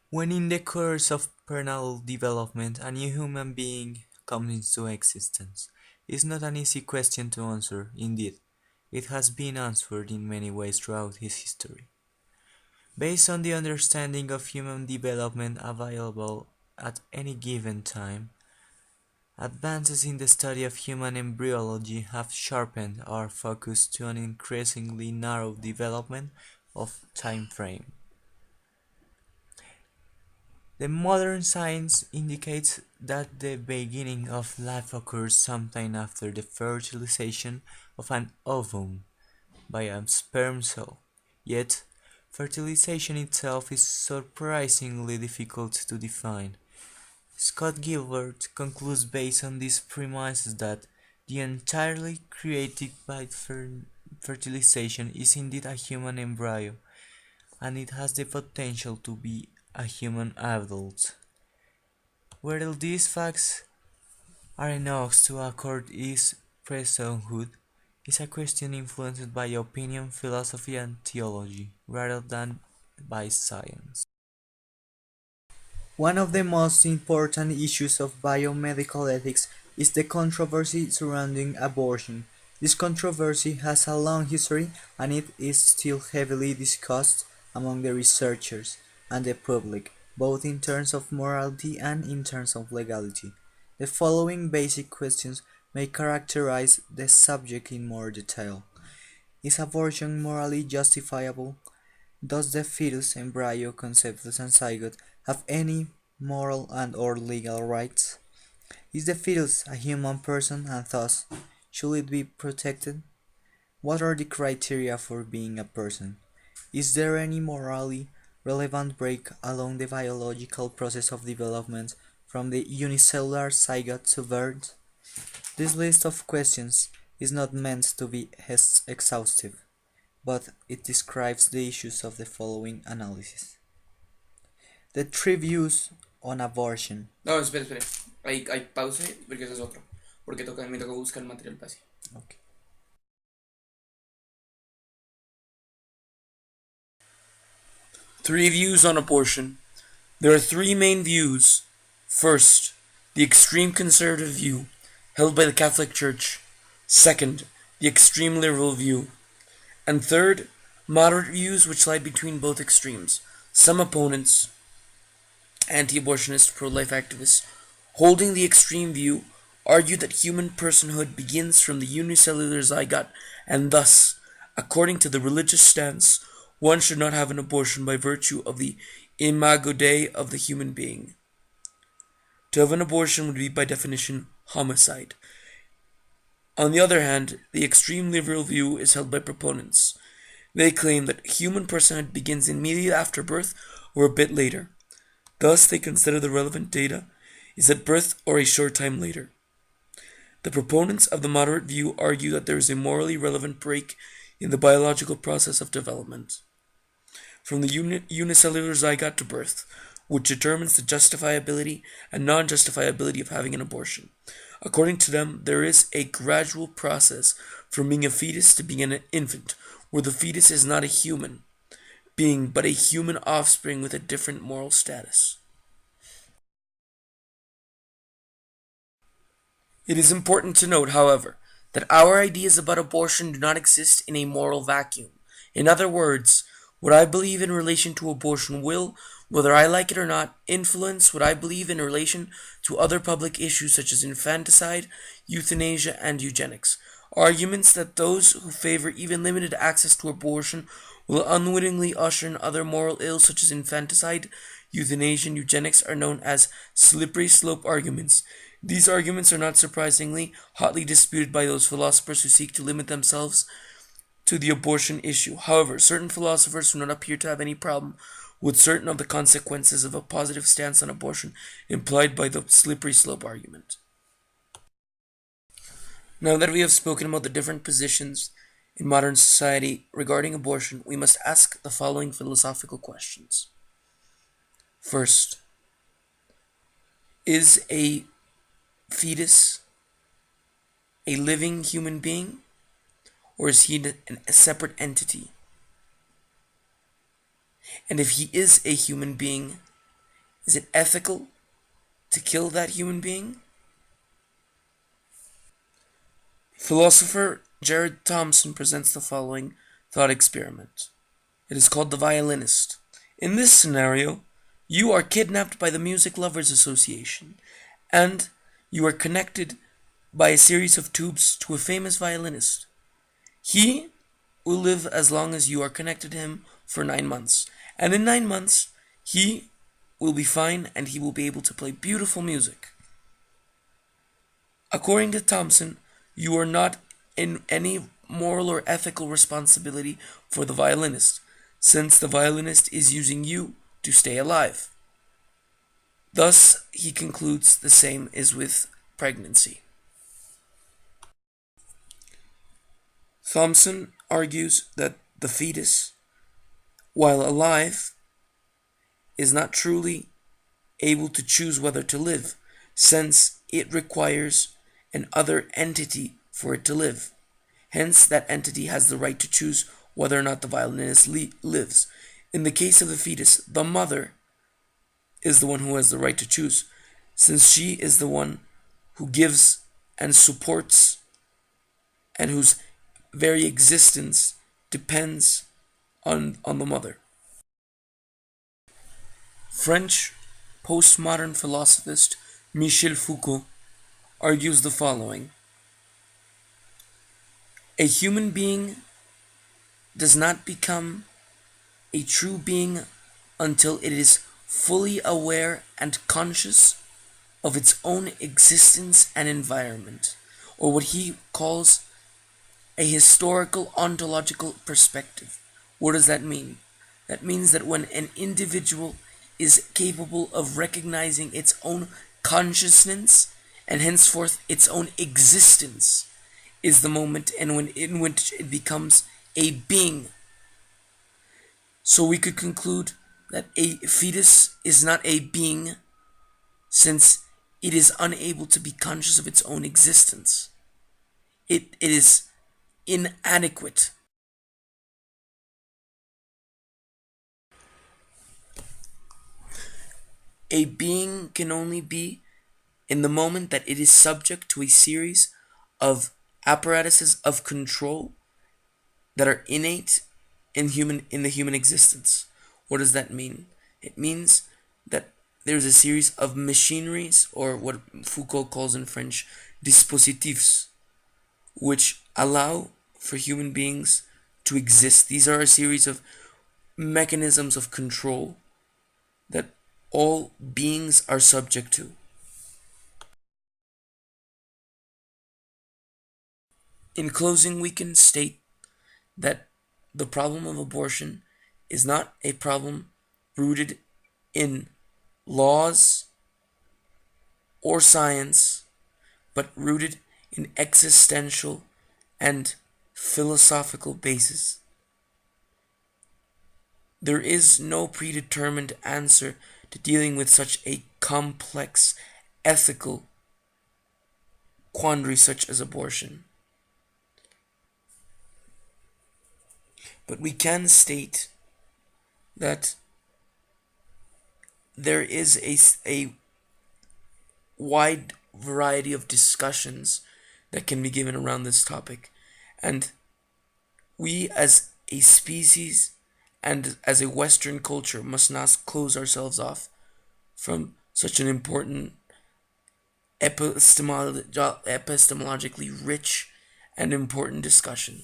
When in the course of prenatal development a new human being comes into existence, it's not an easy question to answer. Indeed, it has been answered in many ways throughout his history. Based on the understanding of human development available at any given time, advances in the study of human embryology have sharpened our focus to an increasingly narrow development of time frame. The modern science indicates that the beginning of life occurs sometime after the fertilization of an ovum by a sperm cell. Yet, fertilization itself is surprisingly difficult to define. Scott Gilbert concludes based on these premises that the entirely created by fertilization is indeed a human embryo, and it has the potential to be a human adult. Whether these facts are enough to accord his personhood is a question influenced by opinion, philosophy, and theology, rather than by science. One of the most important issues of biomedical ethics is the controversy surrounding abortion. This controversy has a long history and it is still heavily discussed among the researchers and the public, both in terms of morality and in terms of legality. The following basic questions may characterize the subject in more detail. Is abortion morally justifiable? Does the fetus, embryo, conceptus, and zygote have any moral and/or legal rights? Is the fetus a human person and thus should it be protected? What are the criteria for being a person? Is there any morally relevant break along the biological process of development from the unicellular zygote to birth? This list of questions is not meant to be exhaustive, but it describes the issues of the following analysis. The three views on abortion. No, espere, espere. Hay pause porque ese es otro. Porque me toca buscar el material base. Okay. Three views on abortion. There are three main views. First, the extreme conservative view, held by the Catholic Church. Second, the extreme liberal view. And third, moderate views which lie between both extremes. Some opponents, anti-abortionist pro-life activists, holding the extreme view, argue that human personhood begins from the unicellular zygote, and thus, according to the religious stance, one should not have an abortion by virtue of the imago Dei of the human being. To have an abortion would be by definition homicide. On the other hand, the extreme liberal view is held by proponents. They claim that human personhood begins immediately after birth or a bit later. Thus, they consider the relevant data is at birth or a short time later. The proponents of the moderate view argue that there is a morally relevant break in the biological process of development, from the unicellular zygote to birth, which determines the justifiability and non-justifiability of having an abortion. According to them, there is a gradual process from being a fetus to being an infant, where the fetus is not a human being, but a human offspring with a different moral status. It is important to note, however, that our ideas about abortion do not exist in a moral vacuum. In other words, what I believe in relation to abortion will, whether I like it or not, influence what I believe in relation to other public issues such as infanticide, euthanasia, and eugenics. Arguments that those who favor even limited access to abortion will unwittingly usher in other moral ills such as infanticide, euthanasia, and eugenics are known as slippery slope arguments. These arguments are not surprisingly hotly disputed by those philosophers who seek to limit themselves to the abortion issue. However, certain philosophers do not appear to have any problem with certain of the consequences of a positive stance on abortion implied by the slippery slope argument. Now that we have spoken about the different positions in modern society regarding abortion, we must ask the following philosophical questions. First, is a fetus a living human being, or is he a separate entity? And if he is a human being, Is it ethical to kill that human being? Philosopher Jared Thompson presents the following thought experiment. It is called The Violinist. In this scenario, you are kidnapped by the Music Lovers Association, and you are connected by a series of tubes to a famous violinist. He will live as long as you are connected to him for 9 months. And in 9 months, he will be fine and he will be able to play beautiful music. According to Thompson, you are not in any moral or ethical responsibility for the violinist, since the violinist is using you to stay alive. Thus, he concludes the same is with pregnancy. Thompson argues that the fetus, while alive, is not truly able to choose whether to live, since it requires an other entity for it to live. Hence, that entity has the right to choose whether or not the violinist lives. In the case of the fetus, the mother is the one who has the right to choose, since she is the one who gives and supports and whose very existence depends on the mother. French postmodern philosophist Michel Foucault argues the following. A human being does not become a true being until it is fully aware and conscious of its own existence and environment, or what he calls a historical ontological perspective. What does that mean? That means that when an individual is capable of recognizing its own consciousness and henceforth its own existence is the moment in which it becomes a being. So we could conclude that a fetus is not a being since it is unable to be conscious of its own existence. It is inadequate. A being can only be in the moment that it is subject to a series of apparatuses of control that are innate in the human existence. What does that mean? It means that there's a series of machineries, or what Foucault calls in French dispositifs, which allow for human beings to exist. These are a series of mechanisms of control that all beings are subject to. In closing, we can state that the problem of abortion is not a problem rooted in laws or science, but rooted in existential and philosophical basis. There is no predetermined answer to dealing with such a complex ethical quandary such as abortion. But we can state that there is a wide variety of discussions that can be given around this topic, and we as a species and as a Western culture must not close ourselves off from such an important epistemologically rich and important discussion.